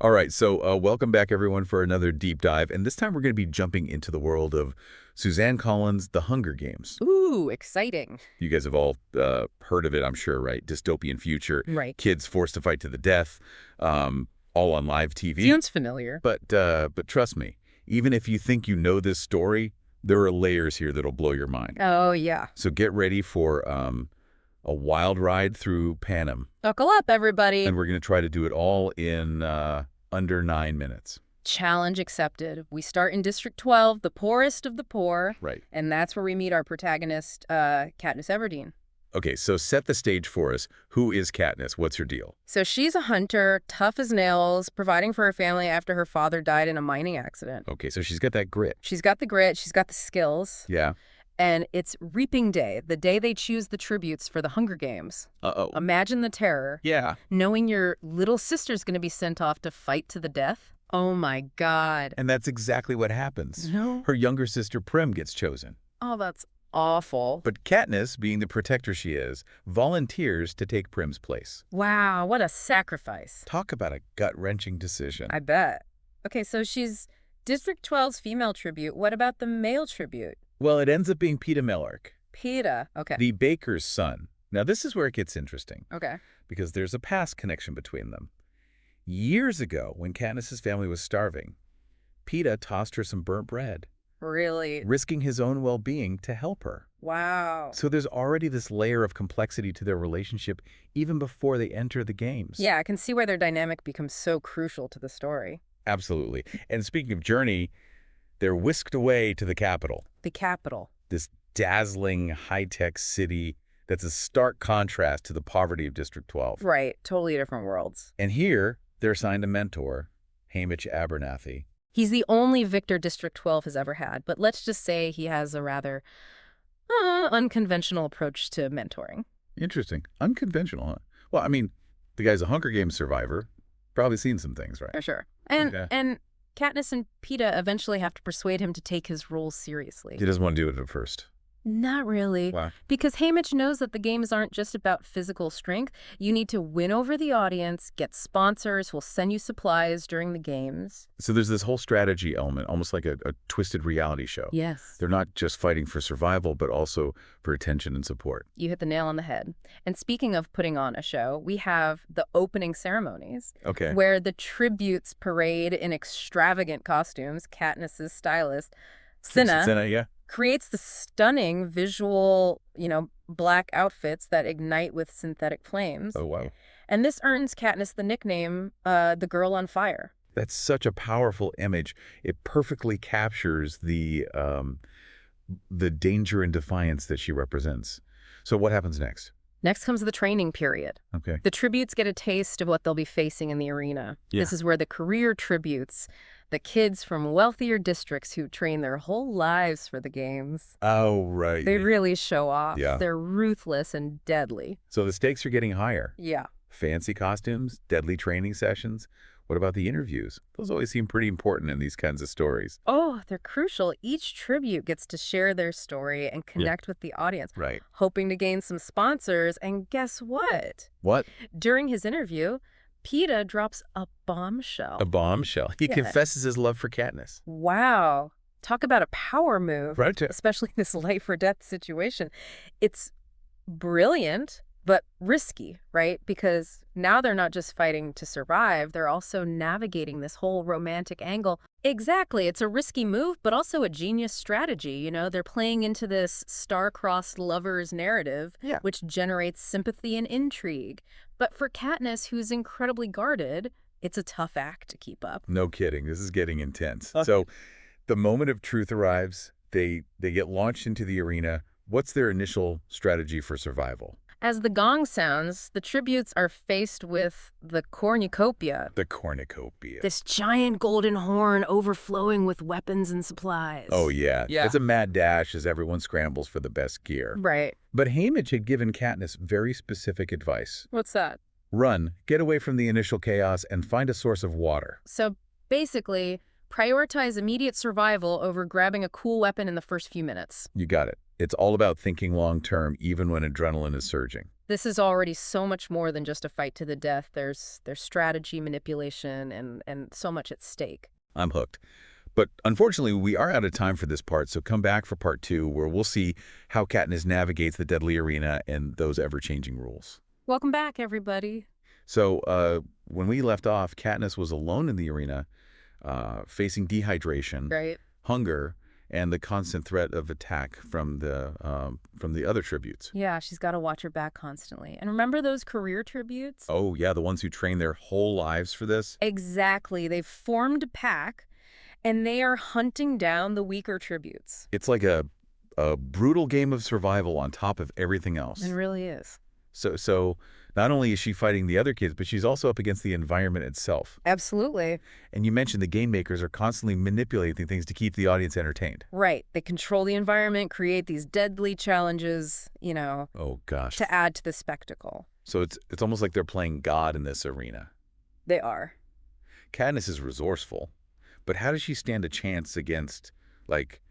All right, so welcome back, everyone, for another deep dive. And this time we're going to be jumping into the world of Suzanne Collins' The Hunger Games. Ooh, exciting. You guys have all heard of it, I'm sure, right? Dystopian future. Right. Kids forced to fight to the death, all on live TV. Sounds familiar. But trust me, even if you think you know this story, there are layers here that'll blow your mind. Oh, yeah. So get ready for a wild ride through Panem. Buckle up, everybody. And we're going to try to do it all in under 9 minutes. Challenge accepted. We start in District 12, the poorest of the poor. Right. And that's where we meet our protagonist, Katniss Everdeen. Okay, so set the stage for us. Who is Katniss? What's her deal? So she's a hunter, tough as nails, providing for her family after her father died in a mining accident. Okay, so she's got that grit. She's got the grit, she's got the skills. Yeah. And it's Reaping Day, the day they choose the tributes for the Hunger Games. Uh-oh. Imagine the terror. Yeah. Knowing your little sister's going to be sent off to fight to the death. Oh, my God. And that's exactly what happens. No. Her younger sister, Prim, gets chosen. Oh, that's awful. But Katniss, being the protector she is, volunteers to take Prim's place. Wow, what a sacrifice. Talk about a gut-wrenching decision. I bet. Okay, so she's District 12's female tribute. What about the male tribute? Well, it ends up being Peeta Mellark, PETA. Okay. the baker's son. Now, this is where it gets interesting, Okay. because there's a past connection between them. Years ago, when Katniss's family was starving, Peeta tossed her some burnt bread, Really? risking his own well-being to help her. Wow. So there's already this layer of complexity to their relationship even before they enter the games. Yeah, I can see why their dynamic becomes so crucial to the story. Absolutely. And speaking of journey, they're whisked away to the capital, The capital. this dazzling high-tech city that's a stark contrast to the poverty of District 12. Right, totally different worlds. And here, they're assigned a mentor, Hamish Abernathy. He's the only victor District 12 has ever had, but let's just say he has a rather unconventional approach to mentoring. Interesting. Unconventional, huh? Well, I mean, the guy's a Hunger Games survivor. Probably seen some things, right? For sure. And Okay. and Katniss and Peeta eventually have to persuade him to take his role seriously. He doesn't want to do it at first. Not really. Why? Because Hamish knows that the games aren't just about physical strength. You need to win over the audience, get sponsors who will send you supplies during the games. So there's this whole strategy element, almost like a twisted reality show. Yes. They're not just fighting for survival, but also for attention and support. You hit the nail on the head. And speaking of putting on a show, we have the opening ceremonies, Okay. where the tributes parade in extravagant costumes. Katniss's stylist, Cinna, Yeah. creates the stunning visual, black outfits that ignite with synthetic flames. Oh, wow. And this earns Katniss the nickname, the Girl on Fire. That's such a powerful image. It perfectly captures the danger and defiance that she represents. So what happens next? Next comes the training period. Okay. The tributes get a taste of what they'll be facing in the arena. Yeah. This is where the career tributes, the kids from wealthier districts who train their whole lives for the games, Oh, right. they really show off. Yeah. They're ruthless and deadly. So the stakes are getting higher. Yeah. Fancy costumes, deadly training sessions. What about the interviews? Those always seem pretty important in these kinds of stories. Oh, they're crucial. Each tribute gets to share their story and connect with the audience, Right. hoping to gain some sponsors. And guess what? What? During his interview, Peeta drops a bombshell. A bombshell. He Yeah. confesses his love for Katniss. Wow. Talk about a power move, Right. especially in this life or death situation. It's brilliant, but risky, right? Because now they're not just fighting to survive, they're also navigating this whole romantic angle. Exactly. It's a risky move, but also a genius strategy. They're playing into this star-crossed lovers narrative, Yeah. which generates sympathy and intrigue. But for Katniss, who's incredibly guarded, it's a tough act to keep up. No kidding. This is getting intense. So the moment of truth arrives. They get launched into the arena. What's their initial strategy for survival? As the gong sounds, the tributes are faced with the cornucopia, The cornucopia. this giant golden horn overflowing with weapons and supplies. Oh, yeah. Yeah. It's a mad dash as everyone scrambles for the best gear. Right. But Hamish had given Katniss very specific advice. What's that? Run, get away from the initial chaos, and find a source of water. So basically, prioritize immediate survival over grabbing a cool weapon in the first few minutes. You got it. It's all about thinking long-term, even when adrenaline is surging. This is already so much more than just a fight to the death. There's strategy, manipulation, and so much at stake. I'm hooked. But unfortunately, we are out of time for this part, so come back for part 2, where we'll see how Katniss navigates the deadly arena and those ever-changing rules. Welcome back, everybody. So when we left off, Katniss was alone in the arena, facing dehydration, Right. hunger, and the constant threat of attack from the other tributes. Yeah, she's got to watch her back constantly. And remember those career tributes? Oh, yeah, the ones who train their whole lives for this? Exactly. They've formed a pack, and they are hunting down the weaker tributes. It's like a brutal game of survival on top of everything else. It really is. So not only is she fighting the other kids, but she's also up against the environment itself. Absolutely. And you mentioned the game makers are constantly manipulating things to keep the audience entertained. Right. They control the environment, create these deadly challenges, Oh, gosh. to add to the spectacle. So it's almost like they're playing God in this arena. They are. Katniss is resourceful, but how does she stand a chance against, like,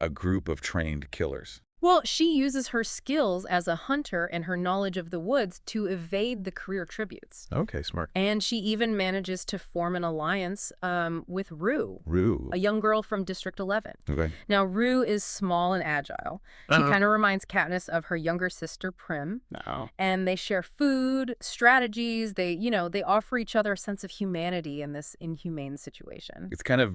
a group of trained killers? Well, she uses her skills as a hunter and her knowledge of the woods to evade the career tributes. Okay, smart. And she even manages to form an alliance with Rue, Rue. a young girl from District 11. Okay. Now, Rue is small and agile. She kind of reminds Katniss of her younger sister, Prim. No. And they share food, strategies. They offer each other a sense of humanity in this inhumane situation. It's kind of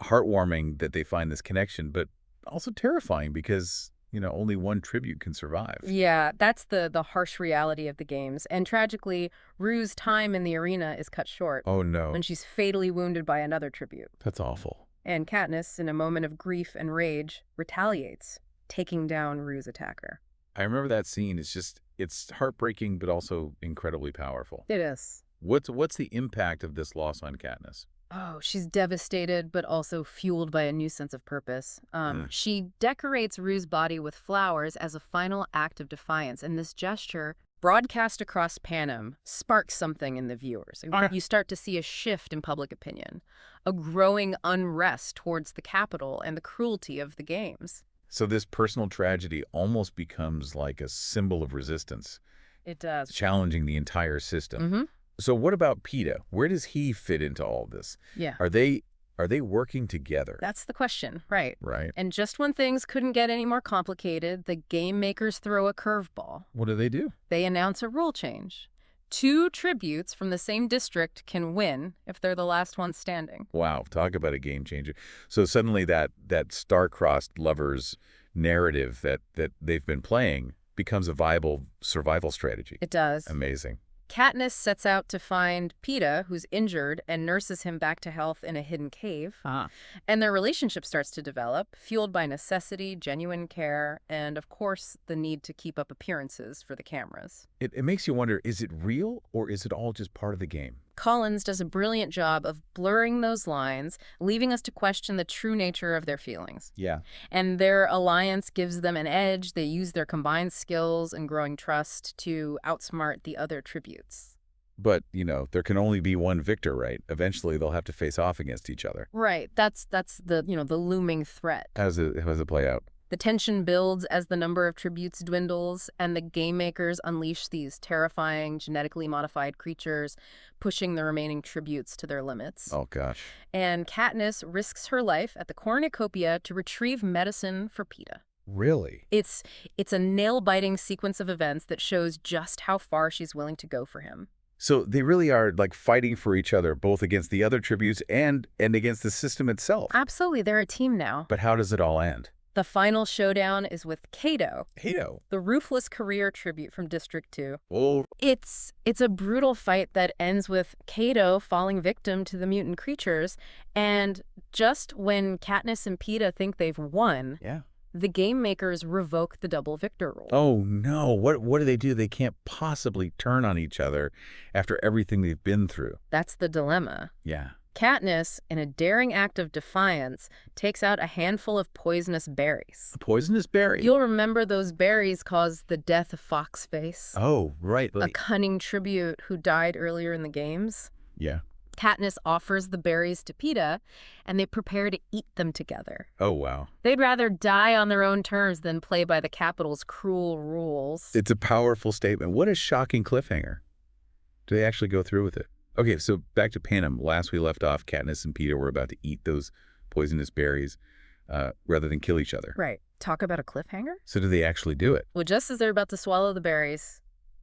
heartwarming that they find this connection, but also terrifying because only one tribute can survive. Yeah, that's the harsh reality of the games. And tragically, Rue's time in the arena is cut short Oh, no. when she's fatally wounded by another tribute. That's awful. And Katniss, in a moment of grief and rage, retaliates, taking down Rue's attacker. I remember that scene. It's heartbreaking, but also incredibly powerful. It is. What's the impact of this loss on Katniss? Oh, she's devastated, but also fueled by a new sense of purpose. She decorates Rue's body with flowers as a final act of defiance, and this gesture, broadcast across Panem, sparks something in the viewers. You start to see a shift in public opinion, a growing unrest towards the capital and the cruelty of the games. So this personal tragedy almost becomes like a symbol of resistance, It does. challenging the entire system. Mm-hmm. So what about Peeta? Where does he fit into all this? Yeah. Are they working together? That's the question, right? Right. And just when things couldn't get any more complicated, the game makers throw a curveball. What do? They announce a rule change. 2 tributes from the same district can win if they're the last one standing. Wow, talk about a game changer. So suddenly that star-crossed lovers narrative that they've been playing becomes a viable survival strategy. It does. Amazing. Katniss sets out to find Peeta, who's injured, and nurses him back to health in a hidden cave. And their relationship starts to develop, fueled by necessity, genuine care, and, of course, the need to keep up appearances for the cameras. It makes you wonder, is it real or is it all just part of the game? Collins does a brilliant job of blurring those lines, leaving us to question the true nature of their feelings. Yeah. And their alliance gives them an edge. They use their combined skills and growing trust to outsmart the other tributes. But, there can only be one victor, right? Eventually they'll have to face off against each other. Right. That's the the looming threat. How does it play out? The tension builds as the number of tributes dwindles, and the game makers unleash these terrifying, genetically modified creatures, pushing the remaining tributes to their limits. Oh, gosh. And Katniss risks her life at the cornucopia to retrieve medicine for Peeta. Really? It's a nail-biting sequence of events that shows just how far she's willing to go for him. So they really are like fighting for each other, both against the other tributes and against the system itself. Absolutely, they're a team now. But how does it all end? The final showdown is with Cato, Cato? the ruthless career tribute from District 2. Oh. It's a brutal fight that ends with Cato falling victim to the mutant creatures, and just when Katniss and Peeta think they've won, Yeah. the game makers revoke the double victor rule. Oh, no. What do? They can't possibly turn on each other after everything they've been through. That's the dilemma. Yeah. Katniss, in a daring act of defiance, takes out a handful of poisonous berries. A poisonous berry? You'll remember those berries caused the death of Foxface, Oh, right. a cunning tribute who died earlier in the games. Yeah. Katniss offers the berries to Peeta, and they prepare to eat them together. Oh, wow. They'd rather die on their own terms than play by the Capitol's cruel rules. It's a powerful statement. What a shocking cliffhanger. Do they actually go through with it? Okay, so back to Panem. Last we left off, Katniss and Peeta were about to eat those poisonous berries rather than kill each other. Right. Talk about a cliffhanger? So do they actually do it? Well, just as they're about to swallow the berries,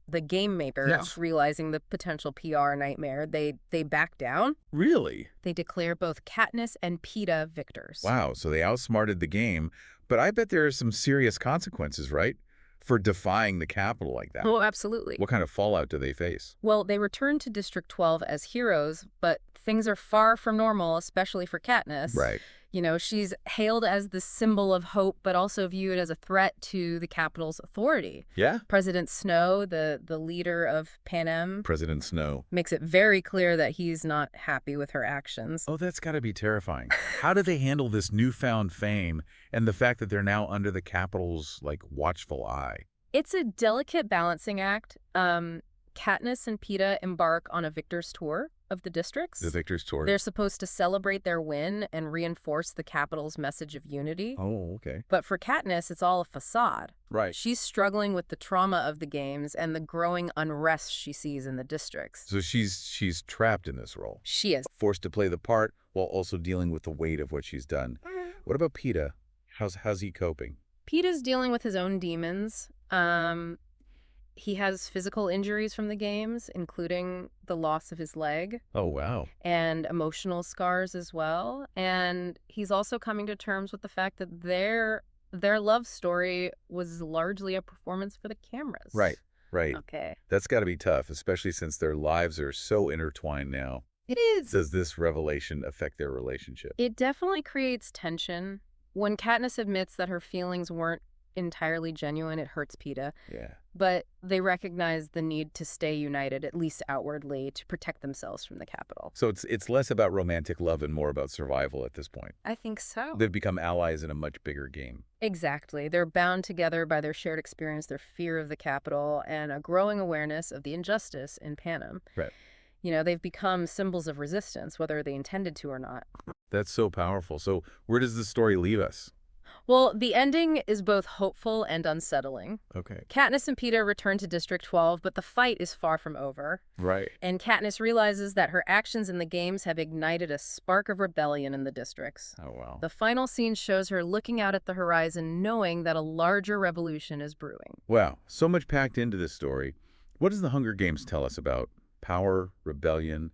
the game makers, Yeah. realizing the potential PR nightmare, they back down. Really? They declare both Katniss and Peeta victors. Wow, so they outsmarted the game, but I bet there are some serious consequences, right? For defying the Capitol like that. Oh, absolutely. What kind of fallout do they face? Well, they return to District 12 as heroes, but things are far from normal, especially for Katniss. Right. You know, she's hailed as the symbol of hope, but also viewed as a threat to the Capitol's authority. Yeah? President Snow, the leader of Panem, President Snow. makes it very clear that he's not happy with her actions. Oh, that's got to be terrifying. How do they handle this newfound fame and the fact that they're now under the Capitol's, like, watchful eye? It's a delicate balancing act. Katniss and Peeta embark on a victor's tour of the districts. The victor's tour. They're supposed to celebrate their win and reinforce the Capitol's message of unity. Oh, okay. But for Katniss, it's all a facade. Right. She's struggling with the trauma of the games and the growing unrest she sees in the districts. So she's trapped in this role. She is. Forced to play the part while also dealing with the weight of what she's done. What about Peeta? How's he coping? Peeta's dealing with his own demons. He has physical injuries from the games, including the loss of his leg. Oh, wow. And emotional scars as well. And he's also coming to terms with the fact that their love story was largely a performance for the cameras. Right. Okay. That's got to be tough, especially since their lives are so intertwined now. It is. Does this revelation affect their relationship? It definitely creates tension. When Katniss admits that her feelings weren't entirely genuine, it hurts Peeta. Yeah. But they recognize the need to stay united, at least outwardly, to protect themselves from the Capitol. So it's less about romantic love and more about survival at this point. I think so. They've become allies in a much bigger game. Exactly. They're bound together by their shared experience, their fear of the Capitol, and a growing awareness of the injustice in Panem. Right. You know, they've become symbols of resistance, whether they intended to or not. That's so powerful. So where does the story leave us? Well, the ending is both hopeful and unsettling. Okay. Katniss and Peeta return to District 12, but the fight is far from over. Right. And Katniss realizes that her actions in the games have ignited a spark of rebellion in the districts. Oh, wow. The final scene shows her looking out at the horizon, knowing that a larger revolution is brewing. Wow. So much packed into this story. What does the Hunger Games tell us about power, rebellion,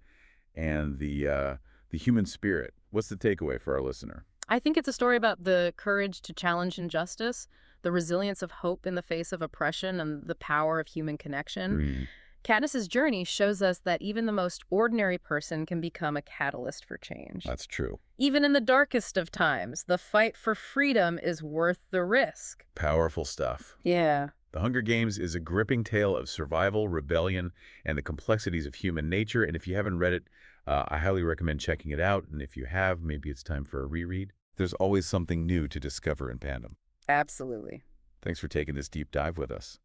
and the human spirit? What's the takeaway for our listener? I think it's a story about the courage to challenge injustice, the resilience of hope in the face of oppression, and the power of human connection. Katniss's journey shows us that even the most ordinary person can become a catalyst for change. That's true. Even in the darkest of times, the fight for freedom is worth the risk. Powerful stuff. Yeah. The Hunger Games is a gripping tale of survival, rebellion, and the complexities of human nature. And if you haven't read it, I highly recommend checking it out. And if you have, maybe it's time for a reread. There's always something new to discover in Panem. Absolutely. Thanks for taking this deep dive with us.